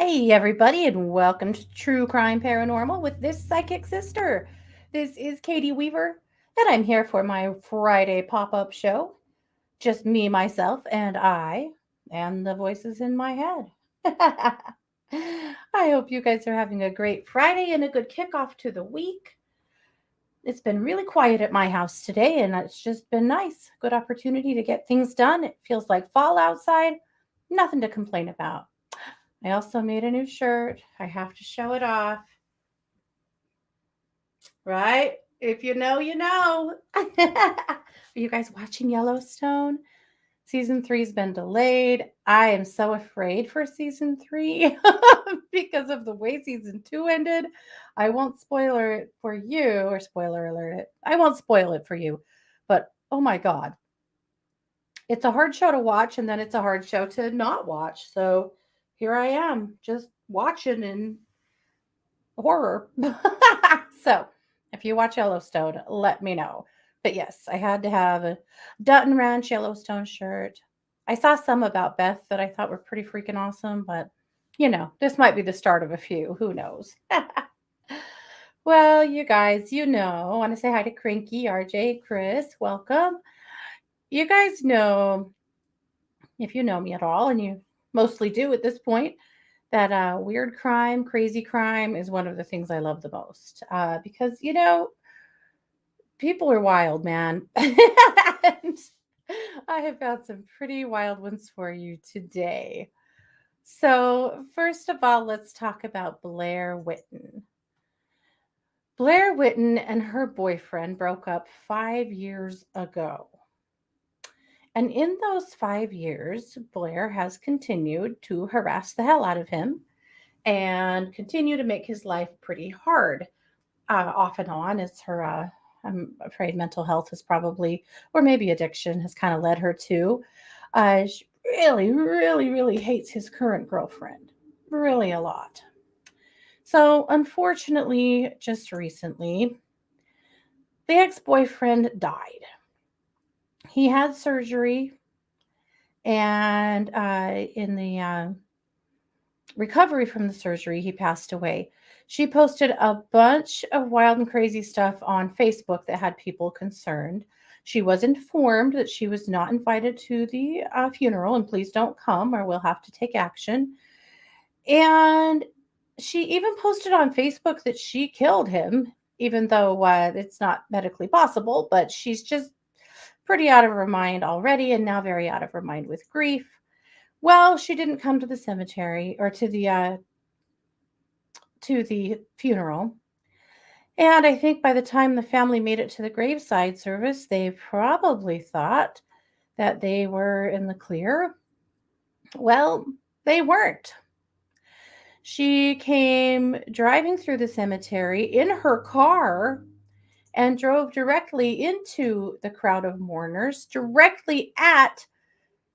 Hey, everybody, and welcome to True Crime Paranormal with this psychic sister. This is Katie Weaver, and I'm here for my Friday pop up show. Just me, myself, and I, and the voices in my head. I hope you guys are having a great Friday and a good kickoff to the week. It's been really quiet at my house today, and it's just been nice. Good opportunity to get things done. It feels like fall outside. Nothing to complain about. I also made a new shirt. I have to show it off, right? If you know, you know. Are you guys watching Yellowstone? Season three's been delayed. I am so afraid for season three because of the way season two ended. I won't spoiler it for you, or spoiler alert it. I won't spoil it for you, but oh my God. It's a hard show to watch, and then it's a hard show to not watch. So here I am, just watching and horror. So, if you watch Yellowstone, let me know. But yes, I had to have a Dutton Ranch Yellowstone shirt. I saw some about Beth that I thought were pretty freaking awesome, but this might be the start of a few. Who knows? Well, you guys, I want to say hi to Cranky, RJ, Chris. Welcome. You guys know, if you know me at all, and you mostly do at this point, that weird crime, crazy crime is one of the things I love the most because, people are wild, man. And I have found some pretty wild ones for you today. So, first of all, let's talk about Blair Whitten. Blair Whitten and her boyfriend broke up 5 years ago. And in those 5 years, Blair has continued to harass the hell out of him and continue to make his life pretty hard. Off and on, it's her. I'm afraid mental health is probably, or maybe addiction has kind of led her to. She really, really, really hates his current girlfriend, really a lot. So, unfortunately, just recently, the ex boyfriend died. He had surgery, and in the recovery from the surgery, he passed away. She posted a bunch of wild and crazy stuff on Facebook that had people concerned. She was informed that she was not invited to the funeral, and please don't come or we'll have to take action. And she even posted on Facebook that she killed him, even though it's not medically possible, but she's just pretty out of her mind already and now very out of her mind with grief. Well, she didn't come to the cemetery or to the funeral. And I think by the time the family made it to the graveside service, they probably thought that they were in the clear. Well, they weren't. She came driving through the cemetery in her car and drove directly into the crowd of mourners, directly at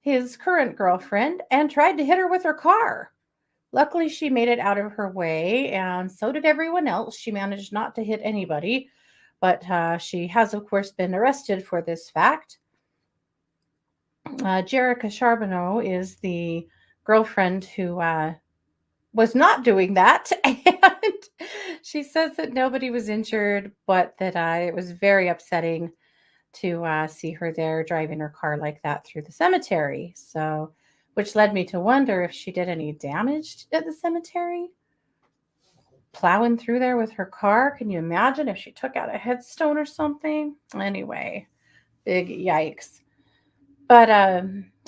his current girlfriend, and tried to hit her with her car. Luckily, she made it out of her way, and so did everyone else. She managed not to hit anybody, but she has, of course, been arrested for this fact. Jerica Charbonneau is the girlfriend who was not doing that, and she says that nobody was injured, but that it was very upsetting to see her there driving her car like that through the cemetery. So, which led me to wonder if she did any damage at the cemetery, plowing through there with her car. Can you imagine if she took out a headstone or something? Anyway, big yikes. But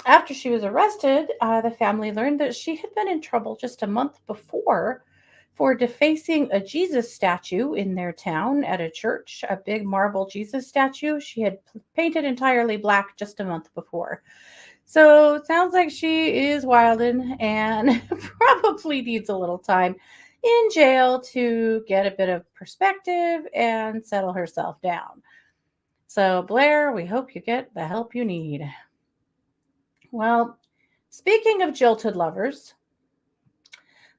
after she was arrested, the family learned that she had been in trouble just a month before for defacing a Jesus statue in their town at a church, a big marble Jesus statue. She had painted entirely black just a month before. So it sounds like she is wildin' and probably needs a little time in jail to get a bit of perspective and settle herself down. So, Blair, we hope you get the help you need. Well, speaking of jilted lovers,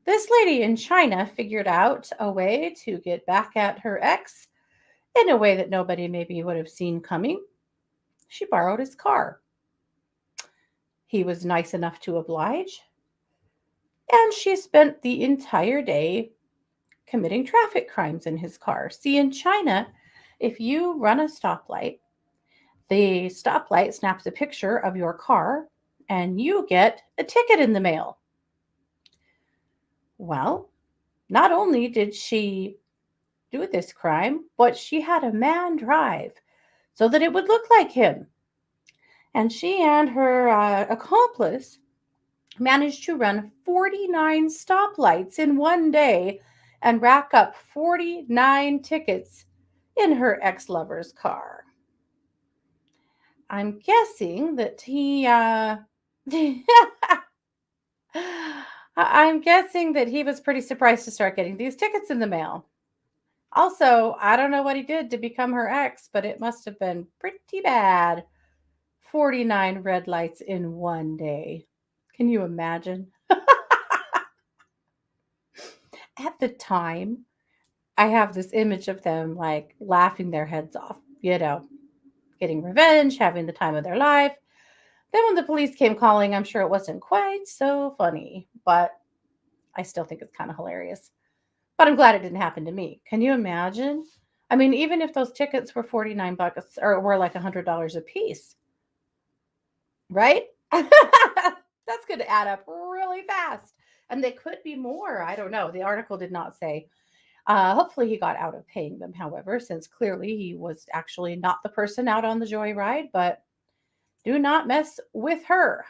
this lady in China figured out a way to get back at her ex in a way that nobody maybe would have seen coming. She borrowed his car. He was nice enough to oblige. And she spent the entire day committing traffic crimes in his car. See, in China, if you run a stoplight, the stoplight snaps a picture of your car and you get a ticket in the mail. Well, not only did she do this crime, but she had a man drive so that it would look like him. And she and her accomplice managed to run 49 stoplights in one day and rack up 49 tickets in her ex lover's car. I'm guessing that I'm guessing that he was pretty surprised to start getting these tickets in the mail. Also, I don't know what he did to become her ex, but it must have been pretty bad. 49 red lights in one day. Can you imagine? At the time, I have this image of them like laughing their heads off, getting revenge, having the time of their life. Then when the police came calling, I'm sure it wasn't quite so funny, but I still think it's kind of hilarious. But I'm glad it didn't happen to me. Can you imagine? I mean, even if those tickets were 49 bucks or were like $100 a piece, right? That's going to add up really fast. And they could be more. I don't know. The article did not say. Hopefully, he got out of paying them, however, since clearly he was actually not the person out on the joyride. But do not mess with her.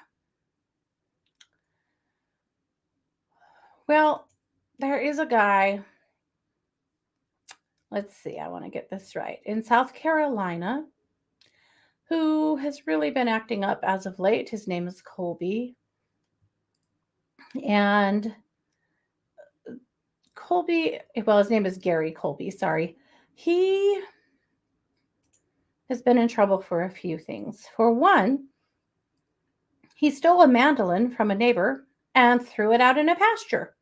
Well, there is a guy, let's see, I want to get this right, in South Carolina who has really been acting up as of late. His name is Colby. And Colby, well, his name is Gary Colby, sorry. He has been in trouble for a few things. For one, he stole a mandolin from a neighbor and threw it out in a pasture.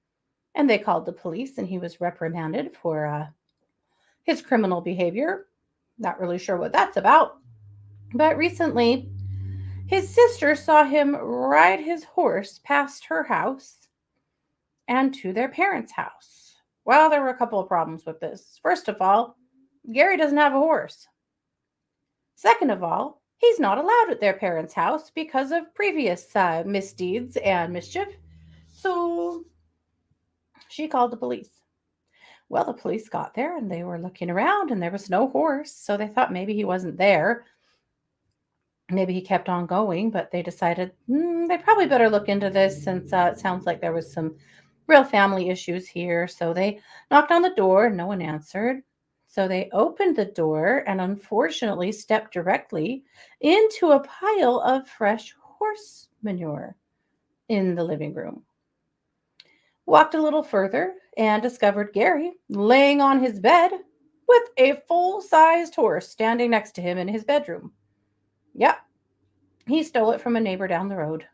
And they called the police, and he was reprimanded for his criminal behavior. Not really sure what that's about. But recently, his sister saw him ride his horse past her house and to their parents' house. Well, there were a couple of problems with this. First of all, Gary doesn't have a horse. Second of all, he's not allowed at their parents' house because of previous misdeeds and mischief. So she called the police. Well, the police got there and they were looking around and there was no horse. So they thought maybe he wasn't there. Maybe he kept on going, but they decided they probably better look into this since it sounds like there was some real family issues here. So they knocked on the door and no one answered. So they opened the door and unfortunately stepped directly into a pile of fresh horse manure in the living room. Walked a little further and discovered Gary laying on his bed with a full sized horse standing next to him in his bedroom. Yep, he stole it from a neighbor down the road.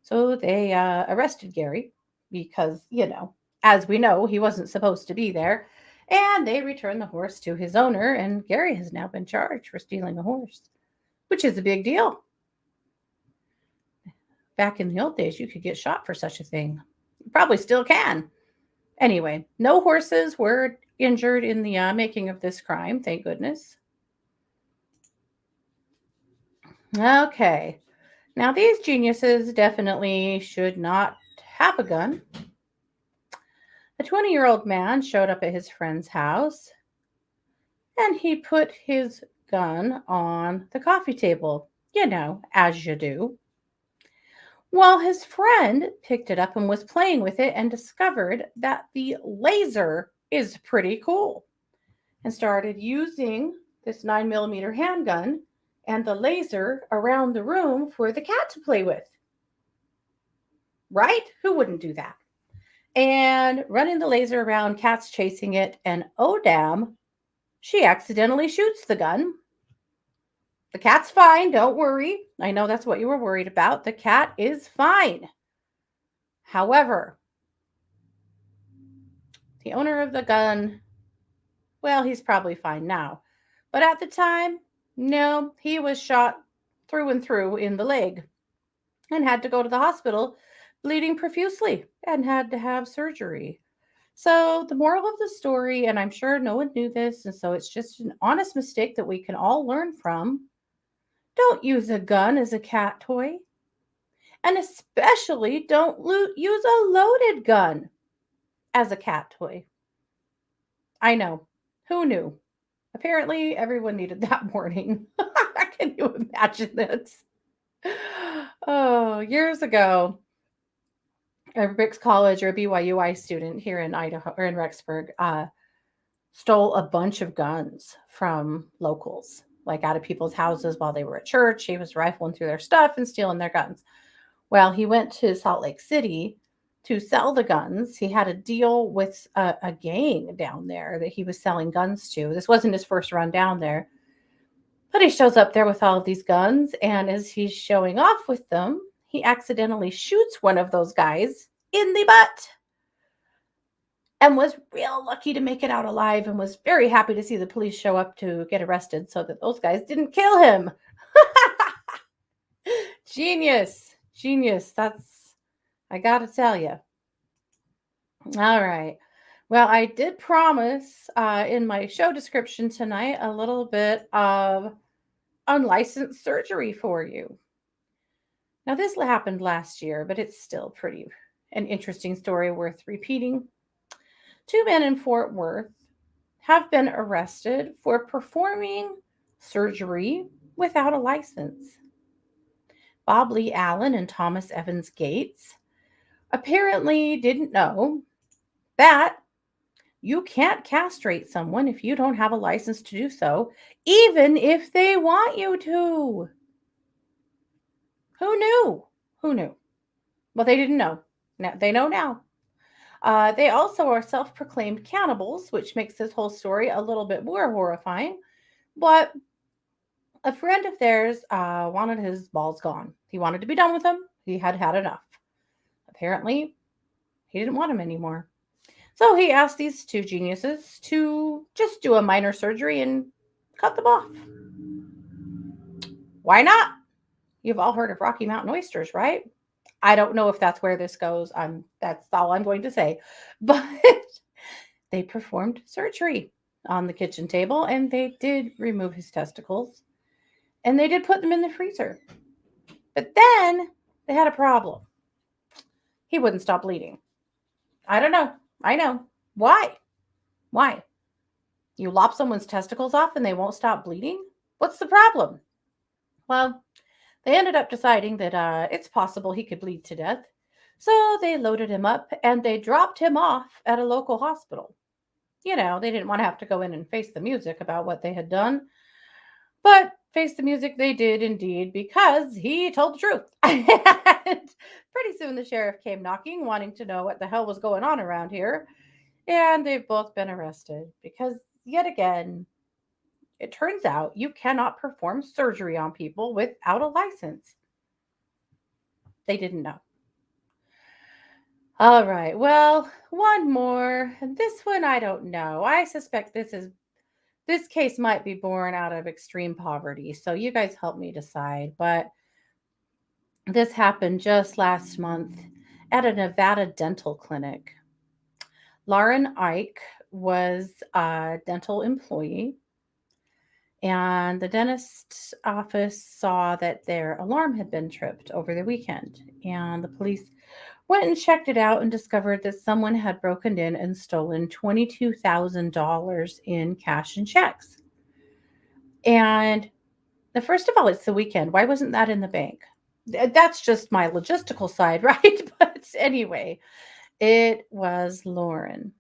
So they arrested Gary because, as we know, he wasn't supposed to be there. And they returned the horse to his owner, and Gary has now been charged for stealing a horse, which is a big deal. Back in the old days, you could get shot for such a thing. You probably still can. Anyway, no horses were injured in the making of this crime, thank goodness. Okay. Now, these geniuses definitely should not have a gun. A 20-year-old man showed up at his friend's house and he put his gun on the coffee table, as you do. Well, his friend picked it up and was playing with it and discovered that the laser is pretty cool and started using this 9mm handgun and the laser around the room for the cat to play with. Right? Who wouldn't do that? And running the laser around, cats chasing it, and oh, damn, she accidentally shoots the gun. The cat's fine, don't worry. I know that's what you were worried about. The cat is fine. However, the owner of the gun, well, he's probably fine now. But at the time, no, he was shot through and through in the leg and had to go to the hospital bleeding profusely and had to have surgery. So, the moral of the story, and I'm sure no one knew this, and so it's just an honest mistake that we can all learn from, don't use a gun as a cat toy, and especially don't use a loaded gun as a cat toy. I know. Who knew? Apparently, everyone needed that warning. Can you imagine this? Oh, years ago, a Ricks College or a BYUI student here in Idaho or in Rexburg stole a bunch of guns from locals, like out of people's houses while they were at church. He was rifling through their stuff and stealing their guns. Well, he went to Salt Lake City to sell the guns. He had a deal with a gang down there that he was selling guns to. This wasn't his first run down there, but he shows up there with all of these guns. And as he's showing off with them, he accidentally shoots one of those guys in the butt and was real lucky to make it out alive and was very happy to see the police show up to get arrested so that those guys didn't kill him. Genius. Genius. I got to tell you. All right. Well, I did promise in my show description tonight a little bit of unlicensed surgery for you. Now, this happened last year, but it's still pretty an interesting story worth repeating. Two men in Fort Worth have been arrested for performing surgery without a license. Bob Lee Allen and Thomas Evans Gates apparently didn't know that you can't castrate someone if you don't have a license to do so, even if they want you to. Who knew? Who knew? Well, they didn't know. Now they know now. They also are self proclaimed cannibals, which makes this whole story a little bit more horrifying. But a friend of theirs wanted his balls gone. He wanted to be done with them. He had had enough. Apparently, he didn't want them anymore. So he asked these two geniuses to just do a minor surgery and cut them off. Why not? You've all heard of Rocky Mountain oysters, right? I don't know if that's where this goes. That's all I'm going to say. But they performed surgery on the kitchen table and they did remove his testicles and they did put them in the freezer. But then they had a problem. He wouldn't stop bleeding. I don't know. I know. Why? Why? You lop someone's testicles off and they won't stop bleeding? What's the problem? Well, they ended up deciding that it's possible he could bleed to death. So they loaded him up and they dropped him off at a local hospital. You know, they didn't want to have to go in and face the music about what they had done. But face the music they did indeed because he told the truth. And pretty soon the sheriff came knocking, wanting to know what the hell was going on around here. And they've both been arrested because, yet again, it turns out you cannot perform surgery on people without a license. They didn't know. All right. Well, one more. This one I don't know. I suspect this case might be born out of extreme poverty. So you guys help me decide. But this happened just last month at a Nevada dental clinic. Lauren Ike was a dental employee, and the dentist's office saw that their alarm had been tripped over the weekend. And the police went and checked it out and discovered that someone had broken in and stolen $22,000 in cash and checks. And first of all, it's the weekend. Why wasn't that in the bank? That's just my logistical side, right? But anyway, it was Lauren.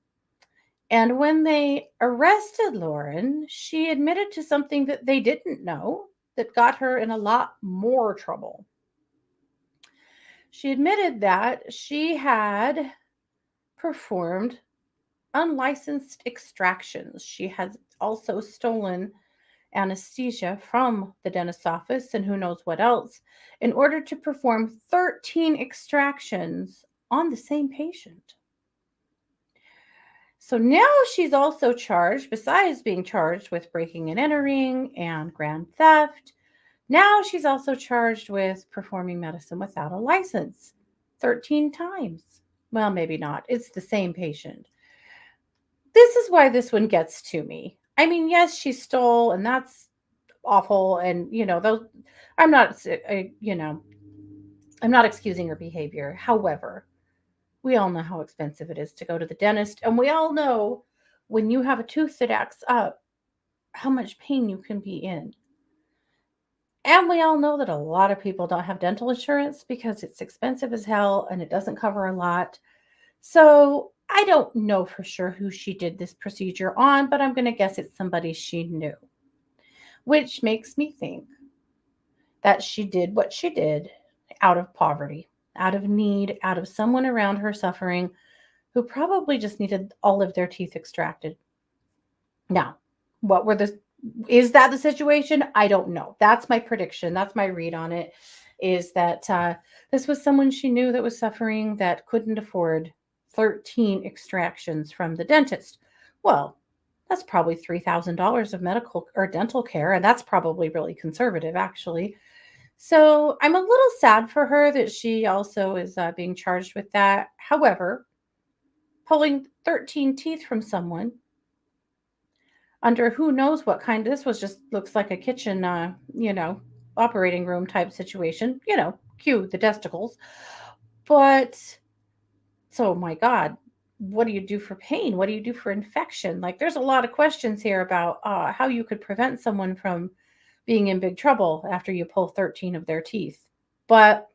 And when they arrested Lauren, she admitted to something that they didn't know that got her in a lot more trouble. She admitted that she had performed unlicensed extractions. She had also stolen anesthesia from the dentist's office and who knows what else in order to perform 13 extractions on the same patient. So now she's also charged, besides being charged with breaking and entering and grand theft, now she's also charged with performing medicine without a license. 13 times. Well, maybe not. It's the same patient. This is why this one gets to me. I mean, yes, she stole, and that's awful. And, those, I'm not, I'm not excusing her behavior. However, we all know how expensive it is to go to the dentist. And we all know when you have a tooth that acts up, how much pain you can be in. And we all know that a lot of people don't have dental insurance because it's expensive as hell and it doesn't cover a lot. So I don't know for sure who she did this procedure on, but I'm going to guess it's somebody she knew, which makes me think that she did what she did out of poverty, out of need, out of someone around her suffering who probably just needed all of their teeth extracted. Now, what were the is that the situation? I don't know. That's my prediction. That's my read on it. Is that this was someone she knew that was suffering that couldn't afford 13 extractions from the dentist. Well, that's probably $3,000 of medical or dental care, and that's probably really conservative, actually. So I'm a little sad for her that she also is being charged with that. However, pulling 13 teeth from someone under who knows what kind. This was just looks like a kitchen, operating room type situation. Cue the testicles. But so, my God, what do you do for pain? What do you do for infection? Like, there's a lot of questions here about how you could prevent someone from being in big trouble after you pull 13 of their teeth. But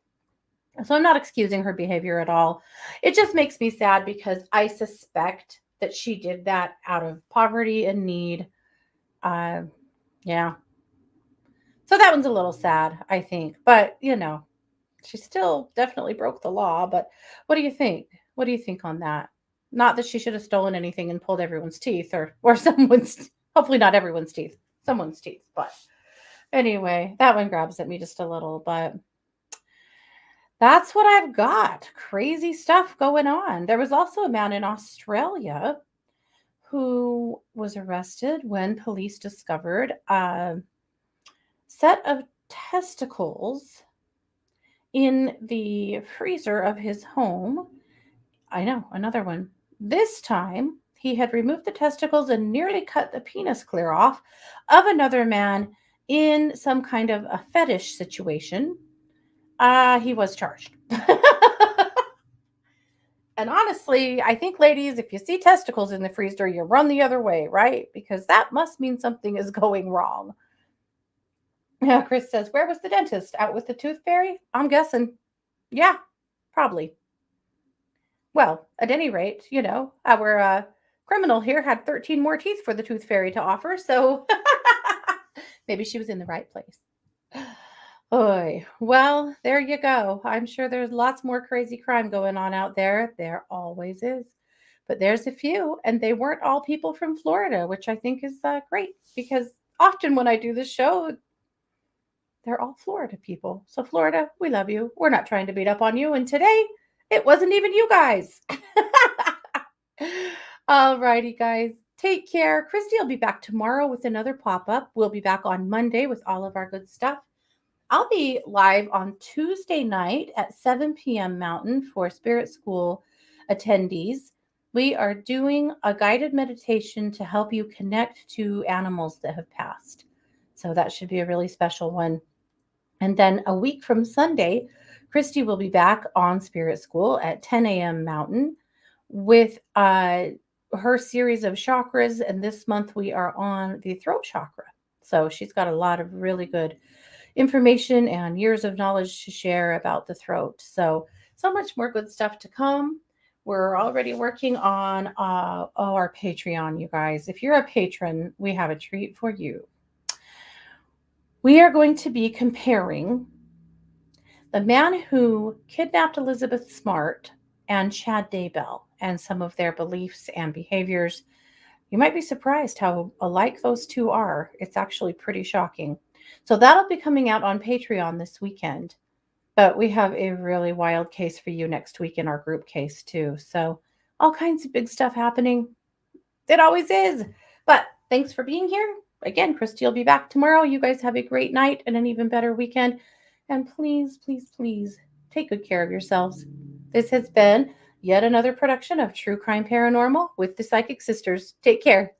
so I'm not excusing her behavior at all. It just makes me sad because I suspect that she did that out of poverty and need. uh, yeah. So that one's a little sad, I think. But, she still definitely broke the law. But what do you think? What do you think on that? Not that she should have stolen anything and pulled everyone's teeth or someone's, hopefully not everyone's teeth, someone's teeth. But anyway, that one grabs at me just a little. But that's what I've got. Crazy stuff going on. There was also a man in Australia who was arrested when police discovered a set of testicles in the freezer of his home. I know, another one. This time, he had removed the testicles and nearly cut the penis clear off of another man in some kind of a fetish situation. He was charged. And honestly, I think, ladies, if you see testicles in the freezer, you run the other way, right? Because that must mean something is going wrong. Yeah, Chris says, where was the dentist? Out with the tooth fairy? I'm guessing. Yeah, probably. Well, at any rate, our criminal here had 13 more teeth for the tooth fairy to offer. So maybe she was in the right place. Oy. Well, there you go. I'm sure there's lots more crazy crime going on out there. There always is. But there's a few, and they weren't all people from Florida, which I think is great because often when I do this show, they're all Florida people. So, Florida, we love you. We're not trying to beat up on you. And today, it wasn't even you guys. All righty, guys. Take care. Christy will be back tomorrow with another pop up. We'll be back on Monday with all of our good stuff. I'll be live on Tuesday night at 7 p.m. Mountain for Spirit School attendees. We are doing a guided meditation to help you connect to animals that have passed. So that should be a really special one. And then a week from Sunday, Christy will be back on Spirit School at 10 a.m. Mountain with her series of chakras. And this month we are on the throat chakra. So she's got a lot of really good information and years of knowledge to share about the throat. So much more good stuff to come. We're already working on our Patreon, you guys. If you're a patron, we have a treat for you. We are going to be comparing the man who kidnapped Elizabeth Smart and Chad Daybell and some of their beliefs and behaviors. You might be surprised how alike those two are. It's actually pretty shocking. So that'll be coming out on Patreon this weekend. But we have a really wild case for you next week in our group case, too. So all kinds of big stuff happening. It always is. But thanks for being here. Again, Christy will be back tomorrow. You guys have a great night and an even better weekend. And please, please, please Take good care of yourselves. This has been yet another production of True Crime Paranormal with the Psychic Sisters. Take care.